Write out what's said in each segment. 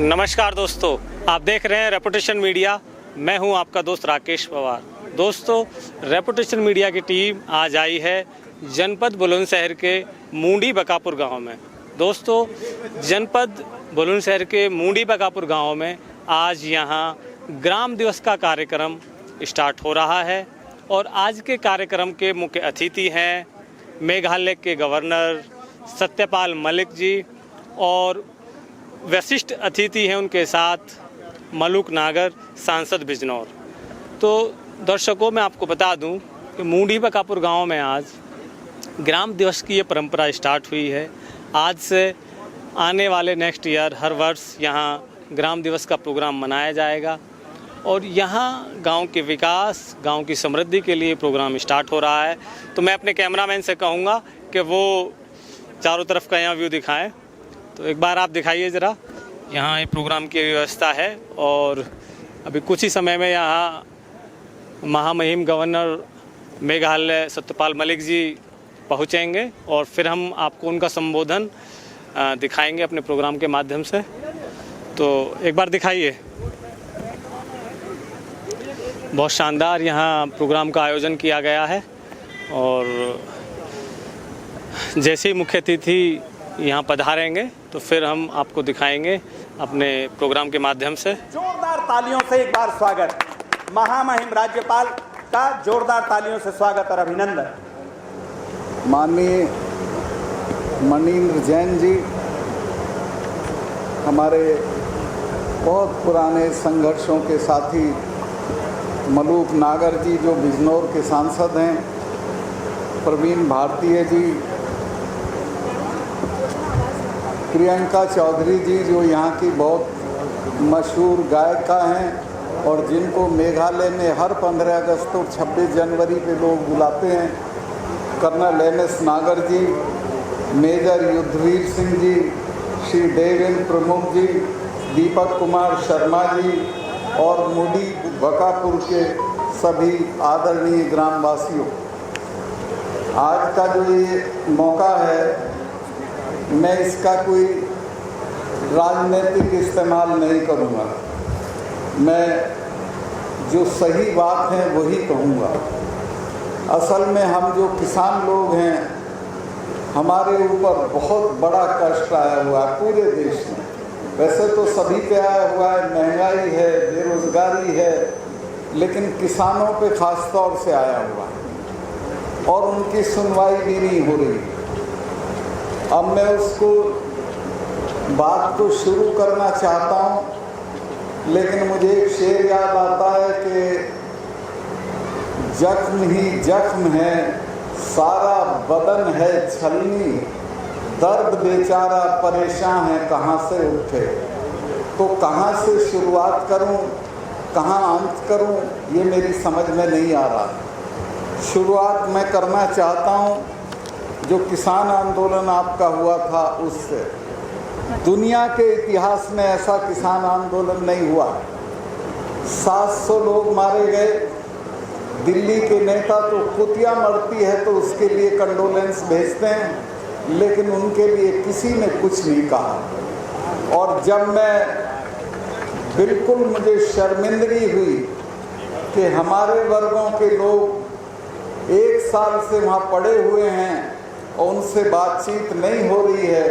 नमस्कार दोस्तों, आप देख रहे हैं रेपुटेशन मीडिया। मैं हूं आपका दोस्त राकेश पवार। दोस्तों, रेपुटेशन मीडिया की टीम आज आई है जनपद बुलंदशहर के मूंडी बकापुर गांव में। दोस्तों, जनपद बुलंदशहर के मूंडी बकापुर गांव में आज यहां ग्राम दिवस का कार्यक्रम स्टार्ट हो रहा है और आज के कार्यक्रम के मुख्य अतिथि हैं मेघालय के गवर्नर सत्यपाल मलिक जी और विशिष्ट अतिथि हैं उनके साथ मलुक नागर सांसद बिजनौर। तो दर्शकों, मैं आपको बता दूं कि मूंडी बकापुर गांव में आज ग्राम दिवस की ये परंपरा स्टार्ट हुई है। आज से आने वाले नेक्स्ट ईयर हर वर्ष यहाँ ग्राम दिवस का प्रोग्राम मनाया जाएगा और यहाँ गांव के विकास, गांव की समृद्धि के लिए प्रोग्राम स्टार्ट हो रहा है। तो मैं अपने कैमरामैन से कहूँगा कि वो चारों तरफ का यहाँ व्यू दिखाएं। तो एक बार आप दिखाइए ज़रा। यहाँ ये प्रोग्राम की व्यवस्था है और अभी कुछ ही समय में यहाँ महामहिम गवर्नर मेघालय सत्यपाल मलिक जी पहुँचेंगे और फिर हम आपको उनका संबोधन दिखाएंगे अपने प्रोग्राम के माध्यम से। तो एक बार दिखाइए। बहुत शानदार यहाँ प्रोग्राम का आयोजन किया गया है और जैसे ही मुख्य अतिथि यहाँ पधारेंगे तो फिर हम आपको दिखाएंगे अपने प्रोग्राम के माध्यम से। जोरदार तालियों से एक बार स्वागत, महामहिम राज्यपाल का जोरदार तालियों से स्वागत और अभिनंदन। माननीय मनीन्द्र जैन जी, हमारे बहुत पुराने संघर्षों के साथी मलुक नागर जी जो बिजनौर के सांसद हैं, प्रवीण भारतीय जी, प्रियंका चौधरी जी जो यहाँ की बहुत मशहूर गायिका हैं और जिनको मेघालय में हर 15 अगस्त और 26 जनवरी पे लोग बुलाते हैं, कर्नल एम.एस. नागर जी, मेजर युद्धवीर सिंह जी, श्री देवेंद्र प्रमुख जी, दीपक कुमार शर्मा जी और मूंडी बकापुर के सभी आदरणीय ग्रामवासियों, आज का जो ये मौका है मैं इसका कोई राजनीतिक इस्तेमाल नहीं करूँगा। मैं जो सही बात है वही कहूँगा। असल में हम जो किसान लोग हैं, हमारे ऊपर बहुत बड़ा कष्ट आया हुआ है पूरे देश में। वैसे तो सभी पे आया हुआ है, महंगाई है, बेरोजगारी है, लेकिन किसानों पे खास तौर से आया हुआ है और उनकी सुनवाई भी नहीं हो रही। अब मैं उसको बात को शुरू करना चाहता हूँ, लेकिन मुझे एक शेर याद आता है कि जख्म ही जख्म है, सारा बदन है छलनी, दर्द बेचारा परेशान है कहाँ से उठे। तो कहाँ से शुरुआत करूँ, कहाँ अंत करूँ, ये मेरी समझ में नहीं आ रहा। शुरुआत मैं करना चाहता हूँ जो किसान आंदोलन आपका हुआ था उससे। दुनिया के इतिहास में ऐसा किसान आंदोलन नहीं हुआ। 700 लोग मारे गए। दिल्ली के नेता तो कुतिया मरती है तो उसके लिए कंडोलेंस भेजते हैं, लेकिन उनके लिए किसी ने कुछ नहीं कहा। और जब मैं बिल्कुल मुझे शर्मिंदगी हुई कि हमारे वर्गों के लोग 1 साल से वहाँ पड़े हुए हैं और उनसे बातचीत नहीं हो रही है,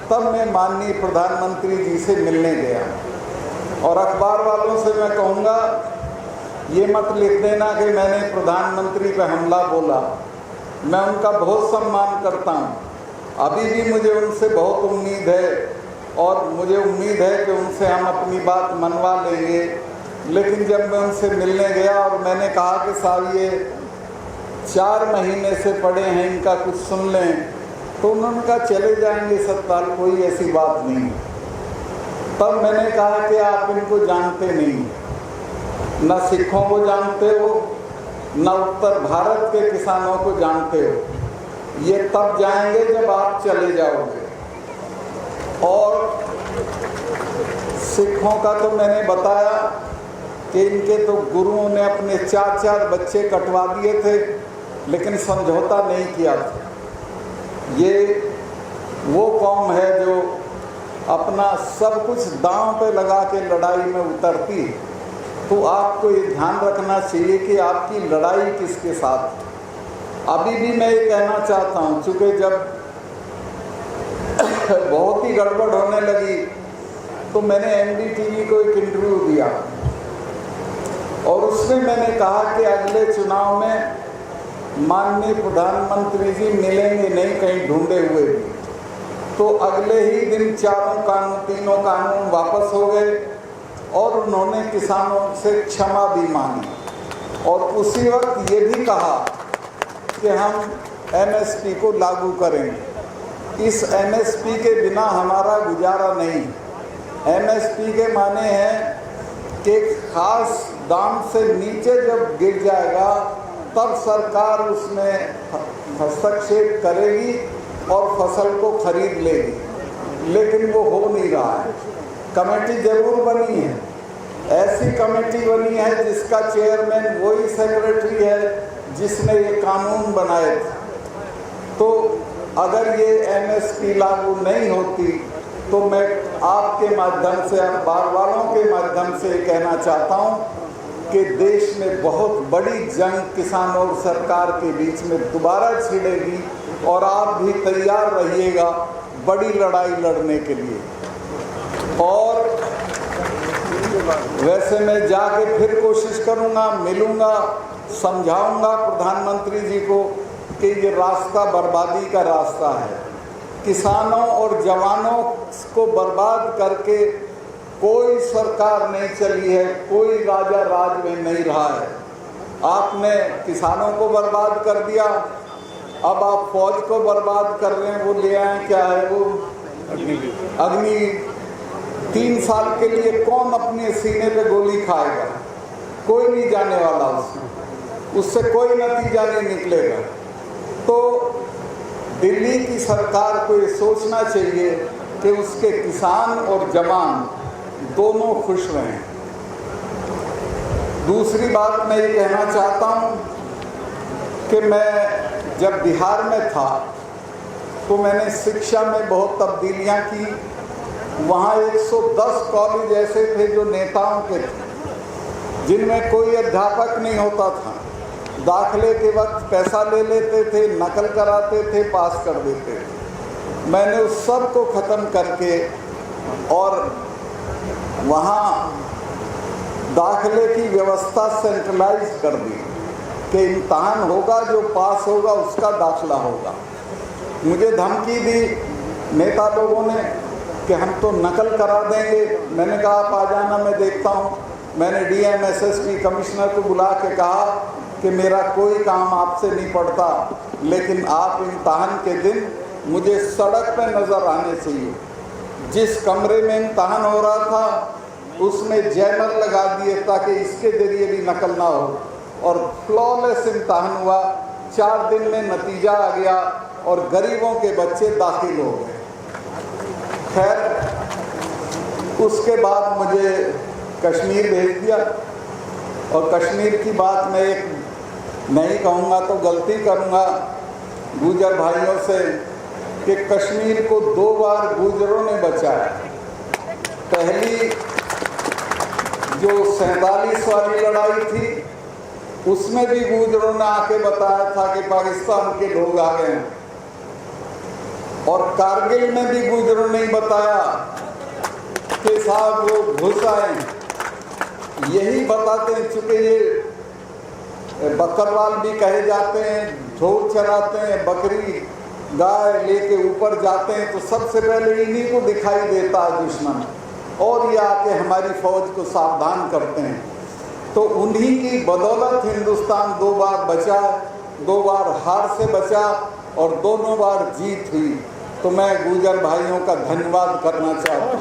तब मैं माननीय प्रधानमंत्री जी से मिलने गया। और अखबार वालों से मैं कहूँगा, ये मत लिख देना कि मैंने प्रधानमंत्री पे हमला बोला। मैं उनका बहुत सम्मान करता हूँ, अभी भी मुझे उनसे बहुत उम्मीद है और मुझे उम्मीद है कि उनसे हम अपनी बात मनवा लेंगे। लेकिन जब मैं उनसे मिलने गया और मैंने कहा कि साहब ये 4 महीने से पड़े हैं, इनका कुछ सुन लें, तो उन्होंने कहा चले जाएंगे सत्ताल, कोई ऐसी बात नहीं। तब मैंने कहा कि आप इनको जानते नहीं, न सिखों को जानते हो, न उत्तर भारत के किसानों को जानते हो। ये तब जाएंगे जब आप चले जाओगे। और सिखों का तो मैंने बताया कि इनके तो गुरुओं ने अपने 4-4 बच्चे कटवा दिए थे, लेकिन समझौता नहीं किया था। ये वो कौम है जो अपना सब कुछ दांव पे लगा के लड़ाई में उतरती, तो आपको ये ध्यान रखना चाहिए कि आपकी लड़ाई किसके साथ। अभी भी मैं ये कहना चाहता हूँ, चूँकि जब बहुत ही गड़बड़ होने लगी तो मैंने एनडीटीवी को एक इंटरव्यू दिया और उसमें मैंने कहा कि अगले चुनाव में माननीय प्रधानमंत्री जी मिलेंगे नहीं, कहीं ढूंढे हुए भी। तो अगले ही दिन तीनों कानून वापस हो गए और उन्होंने किसानों से क्षमा भी मांगी और उसी वक्त ये भी कहा कि हम एमएसपी को लागू करेंगे। इस एमएसपी के बिना हमारा गुजारा नहीं। एमएसपी के माने हैं कि खास दाम से नीचे जब गिर जाएगा तब सरकार उसमें हस्तक्षेप करेगी और फसल को खरीद लेगी, लेकिन वो हो नहीं रहा है। कमेटी जरूर बनी है, ऐसी कमेटी बनी है जिसका चेयरमैन वही सेक्रेटरी है जिसने ये कानून बनाए थे। तो अगर ये एमएसपी लागू नहीं होती तो मैं आपके माध्यम से, अखबार वालों के माध्यम से कहना चाहता हूँ कि देश में बहुत बड़ी जंग किसानों और सरकार के बीच में दोबारा छिड़ेगी और आप भी तैयार रहिएगा बड़ी लड़ाई लड़ने के लिए। और वैसे मैं जाके फिर कोशिश करूँगा, मिलूँगा, समझाऊँगा प्रधानमंत्री जी को कि ये रास्ता बर्बादी का रास्ता है। किसानों और जवानों को बर्बाद करके कोई सरकार नहीं चली है, कोई राजा राज में नहीं रहा है। आपने किसानों को बर्बाद कर दिया, अब आप फौज को बर्बाद कर रहे हैं। वो ले आए, क्या है वो, अग्नि। 3 साल के लिए कौन अपने सीने पे गोली खाएगा? कोई नहीं जाने वाला उसमें, उससे कोई नतीजा नहीं निकलेगा। तो दिल्ली की सरकार को ये सोचना चाहिए कि उसके किसान और जवान दोनों खुश रहें। दूसरी बात मैं ये कहना चाहता हूँ कि मैं जब बिहार में था तो मैंने शिक्षा में बहुत तब्दीलियाँ की। वहाँ 110 कॉलेज ऐसे थे जो नेताओं के थे, जिनमें कोई अध्यापक नहीं होता था। दाखिले के वक्त पैसा ले लेते थे, नकल कराते थे, पास कर देते थे। मैंने उस सब को ख़त्म करके और वहाँ दाखिले की व्यवस्था सेंट्रलाइज कर दी कि इम्तहान होगा, जो पास होगा उसका दाखिला होगा। मुझे धमकी दी नेता लोगों ने कि हम तो नकल करा देंगे। मैंने कहा आप आ जाना, मैं देखता हूँ। मैंने डीएम एसएसपी कमिश्नर को बुला के कहा कि मेरा कोई काम आपसे नहीं पड़ता, लेकिन आप इम्तहान के दिन मुझे सड़क पे नज़र आने चाहिए। जिस कमरे में इम्तहान हो रहा था उसमें जैमर लगा दिए ताकि इसके जरिए भी नकल ना हो, और फ्लॉलेस इम्तहान हुआ। 4 दिन में नतीजा आ गया और गरीबों के बच्चे दाखिल हो गए। खैर उसके बाद मुझे कश्मीर भेज दिया, और कश्मीर की बात मैं एक नहीं कहूँगा तो गलती करूँगा गुजर भाइयों से कि कश्मीर को 2 बार गुजरों ने बचाया। पहली जो 47 वाली लड़ाई थी उसमें भी गुजरों ने आके बताया था कि पाकिस्तान के लोग आ गए हैं, और कारगिल में भी गुजरों ने बताया कि साहब वो घुस आए। यही बताते हैं, चूँकि ये बकरवाल भी कहे जाते हैं, ढोर चराते हैं, बकरी गाय लेके ऊपर जाते हैं, तो सबसे पहले इन्हीं को दिखाई देता है दुश्मन, और ये आके हमारी फौज को सावधान करते हैं। तो उन्हीं की बदौलत हिंदुस्तान 2 बार बचा, 2 बार हार से बचा और दोनों बार जीत हुई। तो मैं गुजर भाइयों का धन्यवाद करना चाहता हूँ।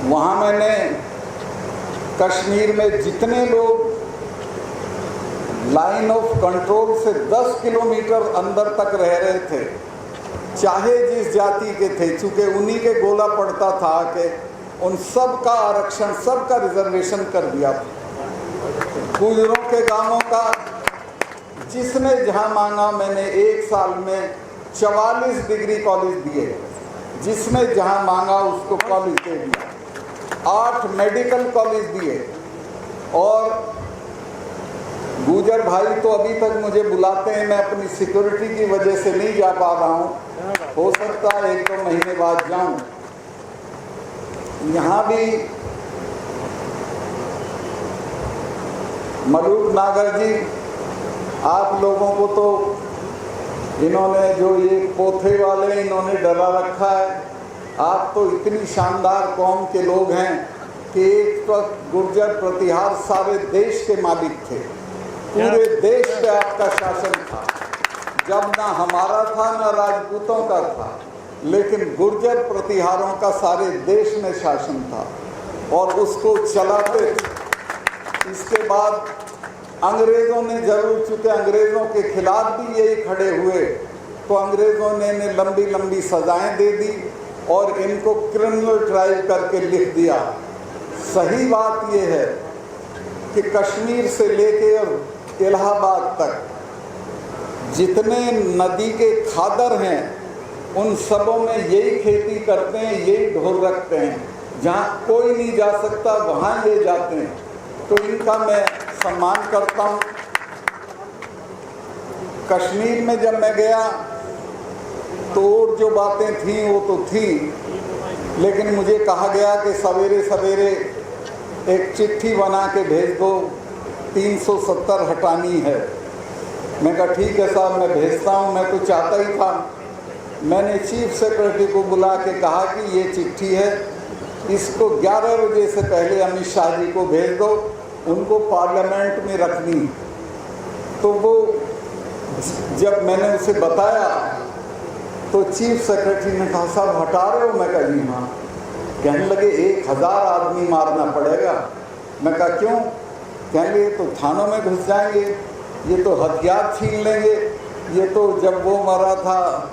वहाँ मैंने कश्मीर में जितने लोग लाइन ऑफ कंट्रोल से 10 किलोमीटर अंदर तक रह रहे थे, चाहे जिस जाति के थे, चूँकि उन्हीं के गोला पड़ता था कि उन सब का आरक्षण, सब का रिजर्वेशन कर दिया। गुजरों के गांवों का जिसने जहां मांगा, मैंने 1 साल में 44 डिग्री कॉलेज दिए, जिसने जहां मांगा उसको कॉलेज दे दिया। 8 मेडिकल कॉलेज दिए। और गुजर भाई तो अभी तक मुझे बुलाते हैं, मैं अपनी सिक्योरिटी की वजह से नहीं जा पा रहा हूँ। हो सकता है 1-2 महीने बाद जाऊं। यहाँ भी मलूक नागर जी, आप लोगों को तो इन्होंने जो ये पोथे वाले इन्होंने डरा रखा है। आप तो इतनी शानदार कौम के लोग हैं कि एक वक्त गुर्जर प्रतिहार सारे देश के मालिक थे, पूरे देश पे आपका शासन था। जब ना हमारा था ना राजपूतों का था, लेकिन गुर्जर प्रतिहारों का सारे देश में शासन था और उसको चलाते थे। इसके बाद अंग्रेज़ों ने जरूर, चूँकि अंग्रेज़ों के खिलाफ भी यही खड़े हुए, तो अंग्रेज़ों ने इन्हें लंबी लंबी सजाएं दे दी और इनको क्रिमिनल ट्रायल करके लिख दिया। सही बात यह है कि कश्मीर से लेके और इलाहाबाद तक जितने नदी के खादर हैं, उन सबों में यही खेती करते हैं, यही ढोल रखते हैं। जहाँ कोई नहीं जा सकता वहाँ ले जाते हैं, तो इनका मैं सम्मान करता हूँ। कश्मीर में जब मैं गया तो और जो बातें थीं वो तो थी, लेकिन मुझे कहा गया कि सवेरे सवेरे एक चिट्ठी बना के भेज दो, 370 हटानी है। मैं कहा ठीक है साहब, मैं भेजता हूँ। मैं तो चाहता ही था। मैंने चीफ सेक्रेटरी को बुला के कहा कि ये चिट्ठी है, इसको 11 बजे से पहले अमित शाह जी को भेज दो, उनको पार्लियामेंट में रखनी। तो वो जब मैंने उसे बताया तो चीफ सेक्रेटरी ने कहा साहब हटा रहे हो? मैं कहा जी हाँ। कहने लगे 1000 आदमी मारना पड़ेगा। मैं कहा क्यों? कहने लगे तो थानों में घुस जाएंगे, ये तो हथियार छीन लेंगे। ये तो जब वो मरा था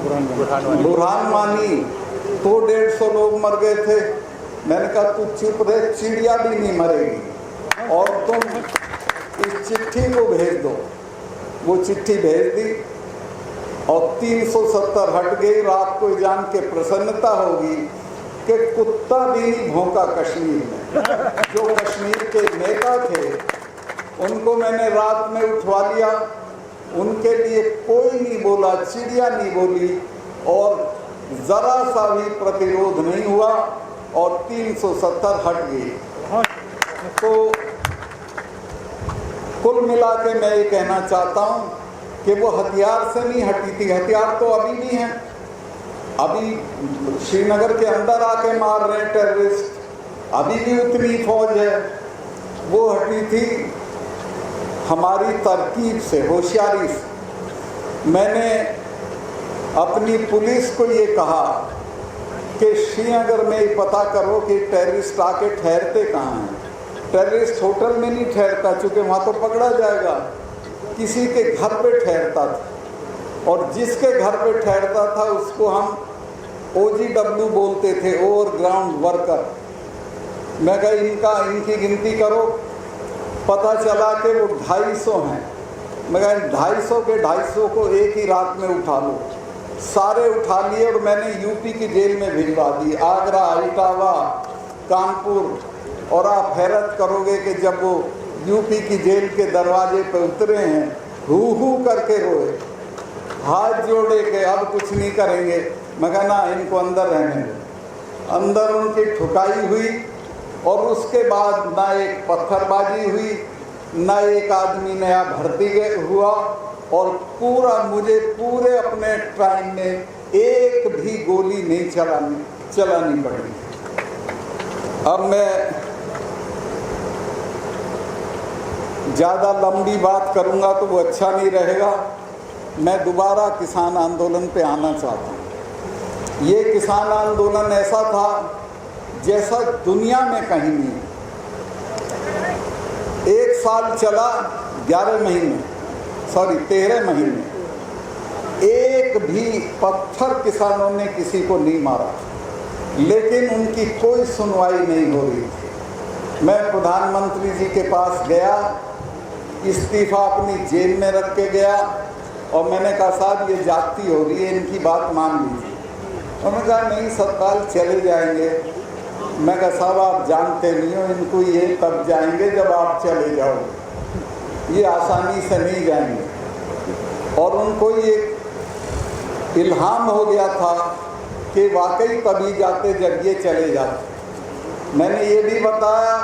बुरहान वानी तो 150 लोग मर गए थे। मैंने कहा तू चुप रहे, चिड़िया भी नहीं मरेगी और तुम इस चिट्ठी को भेज दो। वो चिट्ठी भेज दी और 370 हट गई। और आपको जान के प्रसन्नता होगी कि कुत्ता भी नहीं भौंका कश्मीर में। जो कश्मीर के नेता थे उनको मैंने रात में उठवा लिया, उनके लिए कोई नहीं बोला, चिड़िया नहीं बोली और ज़रा सा भी प्रतिरोध नहीं हुआ और 370 हट गई। तो कुल मिला के मैं ये कहना चाहता हूँ कि वो हथियार से नहीं हटी थी। हथियार तो अभी भी हैं, अभी श्रीनगर के अंदर आके मार रहे हैं टेररिस्ट, अभी भी उतनी फौज है। वो हटी थी हमारी तरकीब से, होशियारी से। मैंने अपनी पुलिस को ये कहा कि श्रीनगर में पता करो कि टेररिस्ट आके ठहरते कहाँ हैं। टेररिस्ट होटल में नहीं ठहरता, चूँकि वहाँ तो पकड़ा जाएगा। किसी के घर पे ठहरता था और जिसके घर पे ठहरता था उसको हम OGW बोलते थे, ओवर ग्राउंड वर्कर। मैं कहा इनकी गिनती करो। पता चला कि वो 250 हैं। मैं कहा 250 के 250 को एक ही रात में उठा लो। सारे उठा लिए और मैंने यूपी की जेल में भिजवा दी, आगरा, इटावा, कानपुर। और आप हैरत करोगे कि जब वो यूपी की जेल के दरवाजे पे उतरे हैं, हू करके रोए, हाथ जोड़े के अब कुछ नहीं करेंगे। मैं कहा ना, इनको अंदर रहने दो। अंदर उनकी ठुकाई हुई और उसके बाद ना एक पत्थरबाजी हुई, ना एक आदमी नया भर्ती हुआ और मुझे पूरे अपने टाइम में एक भी गोली नहीं चलानी पड़ी। अब मैं ज़्यादा लंबी बात करूंगा तो वो अच्छा नहीं रहेगा। मैं दोबारा किसान आंदोलन पे आना चाहता हूँ। ये किसान आंदोलन ऐसा था जैसा दुनिया में कहीं नहीं। 1 साल चला, 13 महीने, एक भी पत्थर किसानों ने किसी को नहीं मारा, लेकिन उनकी कोई सुनवाई नहीं हो रही थी। मैं प्रधानमंत्री जी के पास गया, इस्तीफा अपनी जेब में रख के गया और मैंने कहा साहब ये जाति हो रही है, इनकी बात मान लीजिए। उन्होंने कहा नहीं सतपाल चले जाएंगे। मैं कहा साहब आप जानते नहीं हो, इनको ये तब जाएंगे जब आप चले जाओगे, ये आसानी से नहीं जाएंगे। और उनको ये इल्हाम हो गया था कि वाकई तभी जाते जब ये चले जाते। मैंने ये भी बताया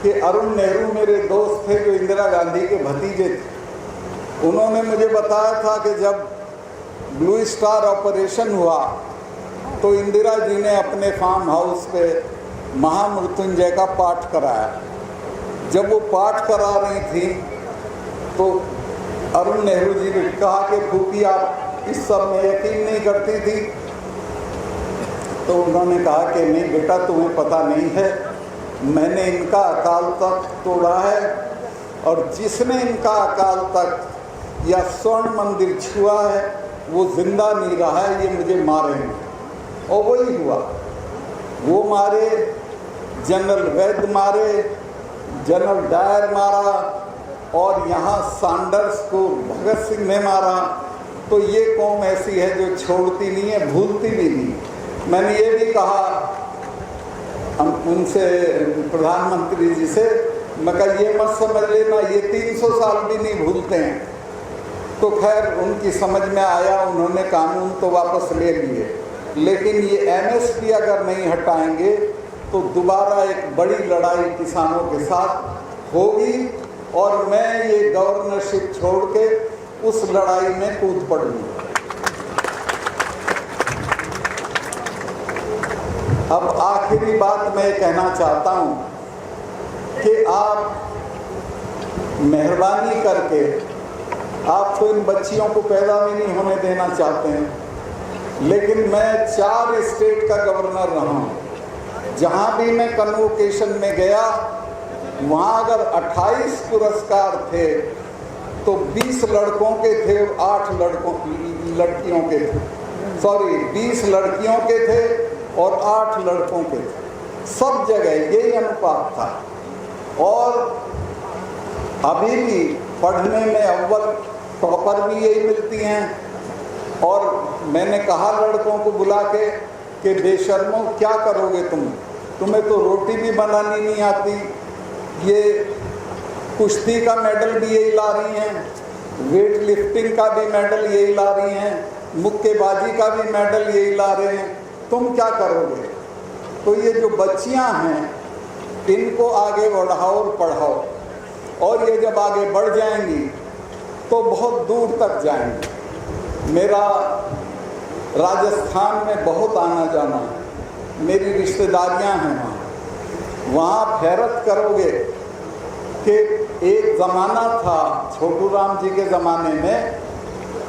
कि अरुण नेहरू मेरे दोस्त थे जो इंदिरा गांधी के भतीजे थे। उन्होंने मुझे बताया था कि जब ब्लू स्टार ऑपरेशन हुआ तो इंदिरा जी ने अपने फार्म हाउस पे महामृत्युंजय का पाठ कराया। जब वो पाठ करा रही थी तो अरुण नेहरू जी ने कहा कि फूफी आप इस सब में यकीन नहीं करती थी? तो उन्होंने कहा कि नहीं बेटा तुम्हें पता नहीं है, मैंने इनका अकाल तख्त तोड़ा है और जिसने इनका अकाल तख्त या स्वर्ण मंदिर छुआ है वो जिंदा नहीं रहा है, ये मुझे मारेंगे। और वही हुआ, वो मारे, जनरल वैद्य मारे, जनरल डायर मारा और यहाँ सैंडर्स को भगत सिंह ने मारा। तो ये कौम ऐसी है जो छोड़ती नहीं है, भूलती भी नहीं। मैंने ये भी कहा उनसे, प्रधानमंत्री जी से, मैं कहा ये मत समझ लेना ये 300 साल भी नहीं भूलते हैं। तो खैर उनकी समझ में आया, उन्होंने कानून तो वापस ले लिए, लेकिन ये एमएसपी अगर नहीं हटाएंगे तो दोबारा एक बड़ी लड़ाई किसानों के साथ होगी और मैं ये गवर्नरशिप छोड़ के उस लड़ाई में कूद पड़ूंगा। अब आखिरी बात मैं कहना चाहता हूं कि आप मेहरबानी करके, आप तो इन बच्चियों को पैदा भी नहीं होने देना चाहते हैं, लेकिन मैं 4 स्टेट का गवर्नर रहा हूँ। जहाँ भी मैं कन्वोकेशन में गया वहाँ अगर 28 पुरस्कार थे तो 20 लड़कों के थे, 8 लड़कियों के थे, सॉरी 20 लड़कियों के थे और 8 लड़कों के थे। सब जगह यही अनुपात था। और अभी भी पढ़ने में अव्वल टॉपर भी यही मिलती हैं। और मैंने कहा लड़कों को बुला के कि बेशर्मो क्या करोगे तुम्हें तो रोटी भी बनानी नहीं आती, ये कुश्ती का मेडल भी यही ला रही हैं, वेट लिफ्टिंग का भी मेडल यही ला रही हैं, मुक्केबाजी का भी मेडल यही ला रहे हैं, तुम क्या करोगे? तो ये जो बच्चियां हैं इनको आगे बढ़ाओ और पढ़ाओ, और ये जब आगे बढ़ जाएंगी तो बहुत दूर तक जाएंगे। मेरा राजस्थान में बहुत आना जाना है, मेरी रिश्तेदारियां हैं वहाँ हैरत करोगे कि एक ज़माना था छोटू राम जी के ज़माने में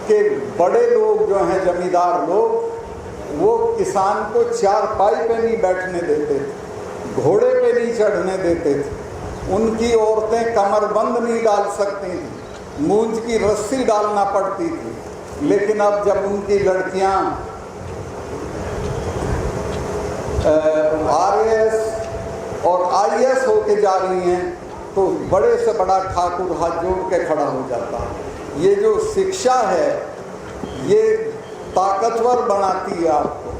कि बड़े लोग जो हैं जमींदार लोग वो किसान को चारपाई पे नहीं बैठने देते थे, घोड़े पे नहीं चढ़ने देते थे, उनकी औरतें कमरबंद नहीं डाल सकती थी, मूंज की रस्सी डालना पड़ती थी। लेकिन अब जब उनकी लड़कियां RAS और IAS होके जा रही हैं तो बड़े से बड़ा ठाकुर हाथ जोड़ के खड़ा हो जाता है। ये जो शिक्षा है ये ताकतवर बनाती है आपको,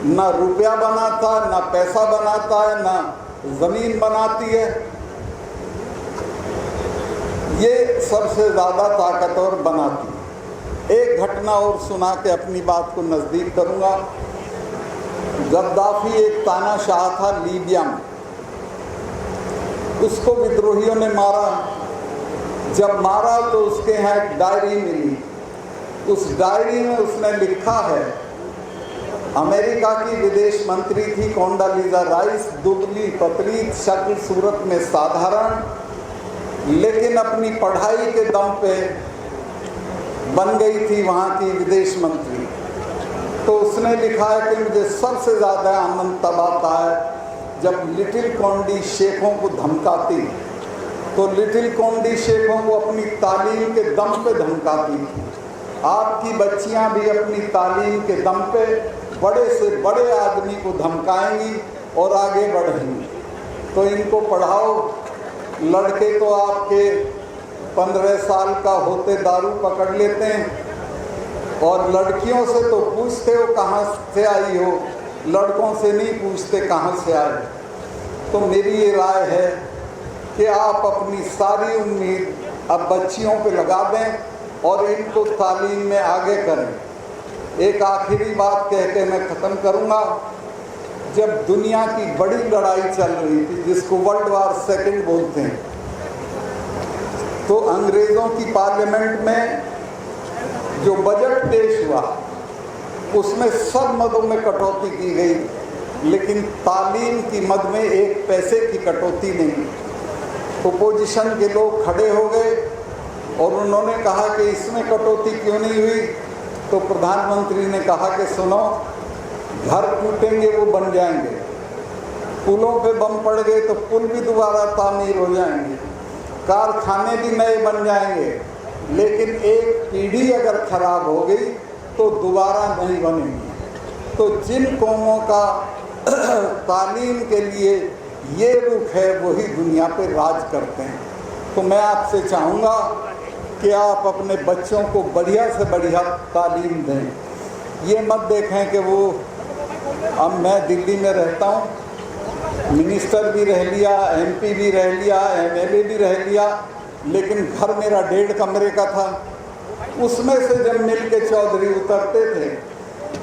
ना रुपया बनाता, ना पैसा बनाता है, ना जमीन बनाती है, ये सबसे ज़्यादा ताकतवर बनाती है। एक घटना और सुना के अपनी बात को नज़दीक करूँगा। गद्दाफी एक तानाशाह था लीबिया में, उसको विद्रोहियों ने मारा। जब मारा तो उसके यहाँ एक डायरी मिली, उस डायरी में उसने लिखा है, अमेरिका की विदेश मंत्री थी कोंडालीजा राइस, दुबली पतली, शक्ल सूरत में साधारण, लेकिन अपनी पढ़ाई के दम पे बन गई थी वहाँ की विदेश मंत्री। तो उसने लिखा है कि मुझे सबसे ज़्यादा आनंद तब आता है जब लिटिल कॉन्डी शेखों को धमकाती, तो लिटिल कॉन्डी शेखों को अपनी तालीम के दम पे धमकाती थी। आपकी बच्चियां भी अपनी तालीम के दम पे बड़े से बड़े आदमी को धमकाएंगी और आगे बढ़ेंगी। तो इनको पढ़ाओ। लड़के तो आपके 15 साल का होते दारू पकड़ लेते हैं, और लड़कियों से तो पूछते हो कहाँ से आई हो, लड़कों से नहीं पूछते कहाँ से आए। तो मेरी ये राय है कि आप अपनी सारी उम्मीद अब बच्चियों पे लगा दें और इनको तालीम में आगे करें। एक आखिरी बात कह के मैं ख़त्म करूँगा। जब दुनिया की बड़ी लड़ाई चल रही थी, जिसको वर्ल्ड वार सेकंड बोलते हैं, तो अंग्रेज़ों की पार्लियामेंट में जो बजट पेश हुआ उसमें सब मदों में कटौती की गई, लेकिन तालीम की मद में एक पैसे की कटौती नहीं। ओपोजिशन के लोग खड़े हो गए और उन्होंने कहा कि इसमें कटौती क्यों नहीं हुई। तो प्रधानमंत्री ने कहा कि सुनो, घर टूटेंगे वो बन जाएंगे, पुलों पे बम पड़ गए तो पुल भी दोबारा तामीर हो जाएंगे, कारखाने भी नए बन जाएंगे, लेकिन एक पीढ़ी अगर खराब हो गई तो दोबारा नहीं बनेगी। तो जिन कौमों का तालीम के लिए ये रुख है वही दुनिया पे राज करते हैं। तो मैं आपसे चाहूँगा कि आप अपने बच्चों को बढ़िया से बढ़िया तालीम दें। ये मत देखें कि वो, अब मैं दिल्ली में रहता हूँ, मिनिस्टर भी रह लिया, MP भी रह लिया, MLA भी रह लिया, लेकिन घर मेरा 1.5 कमरे का था। उसमें से जब मिल के चौधरी उतरते थे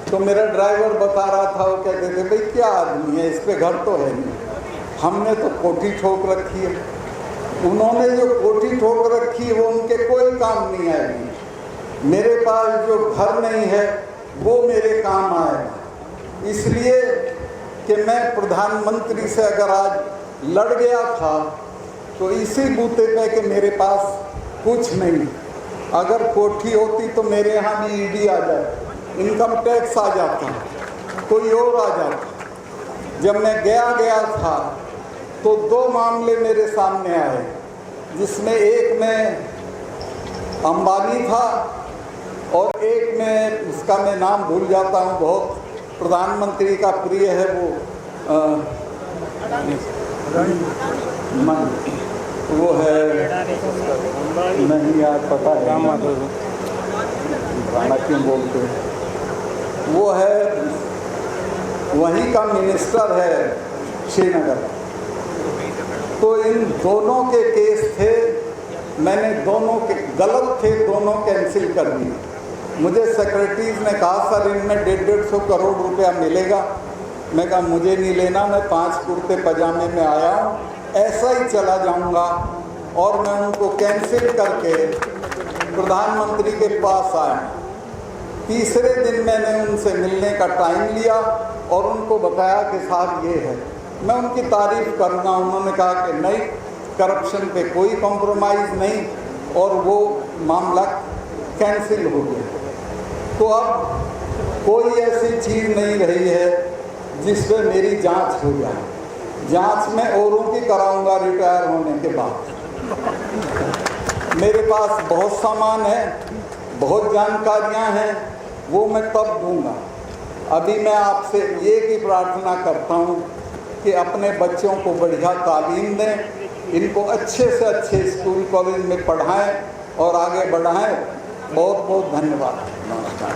तो मेरा ड्राइवर बता रहा था, वो कहते थे भाई क्या आदमी है, इस पे घर तो है नहीं, हमने तो कोठी ठोक रखी है। उन्होंने जो कोठी ठोक रखी है वो उनके कोई काम नहीं आएगी। मेरे पास जो घर नहीं है वो मेरे काम आएगा। इसलिए कि मैं प्रधानमंत्री से अगर आज लड़ गया था तो इसी बूते पे कि मेरे पास कुछ नहीं। अगर कोठी होती तो मेरे यहाँ भी ED आ जाए, इनकम टैक्स आ जाता, कोई और आ जाता। जब मैं गया था तो 2 मामले मेरे सामने आए, जिसमें एक में अंबानी था और एक में, उसका मैं नाम भूल जाता हूँ, बहुत प्रधानमंत्री का प्रिय है वो है, नहीं यार पता है राणा क्यों बोलते हैं, वो है वहीं का मिनिस्टर है श्रीनगर। तो इन दोनों के केस थे, मैंने दोनों के गलत थे, दोनों कैंसिल कर दिए। मुझे सेक्रेटरीज ने कहा सर इनमें 150 करोड़ रुपया मिलेगा। मैं कहा मुझे नहीं लेना, मैं 5 कुर्ते पजामे में आया हूँ, ऐसा ही चला जाऊँगा। और मैं उनको कैंसिल करके प्रधानमंत्री के पास आया। तीसरे दिन मैंने उनसे मिलने का टाइम लिया और उनको बताया कि साहब ये है। मैं उनकी तारीफ़ करूँगा। उन्होंने कहा कि नहीं, करप्शन पे कोई कॉम्प्रोमाइज़ नहीं, और वो मामला कैंसिल हो गया। तो अब कोई ऐसी चीज़ नहीं रही है जिस पे मेरी जांच हो जाए। जांच मैं औरों की कराऊंगा रिटायर होने के बाद। मेरे पास बहुत सामान है, बहुत जानकारियां हैं, वो मैं तब दूंगा। अभी मैं आपसे एक ही प्रार्थना करता हूं कि अपने बच्चों को बढ़िया तालीम दें, इनको अच्छे से अच्छे स्कूल कॉलेज में पढ़ाएं और आगे बढ़ाएं। बहुत बहुत धन्यवाद। नमस्कार।